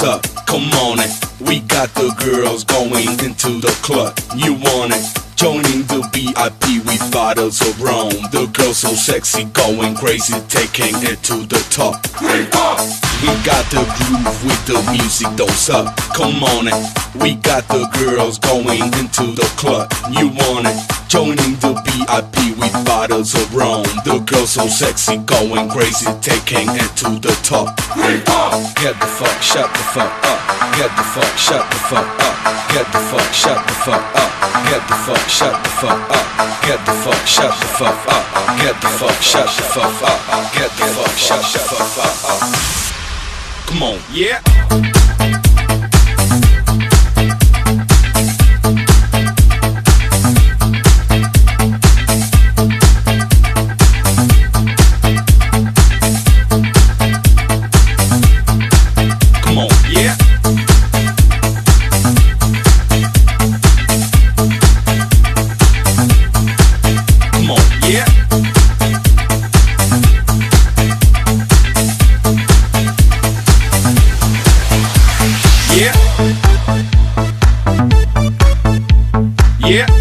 don't suck. Come on it. We got the girls going into the club. You want it? Joining the VIP with bottles of rum. The girls so sexy, going crazy, taking it to the top. We got the groove with the music, don't suck. Come on it. We got the girls going into the club. You want it? Joining the VIP with bottles of rum. The girls so sexy, going crazy, taking it to the top. Get the fuck, shut the fuck up. Get the fuck, shut the fuck up. Get the fuck, shut the fuck up. Get the fuck, shut the fuck up. Get the fuck, shut the fuck up. Get the fuck, shut the fuck up. Get the fuck, shut the fuck up. Come on, yeah. Yeah.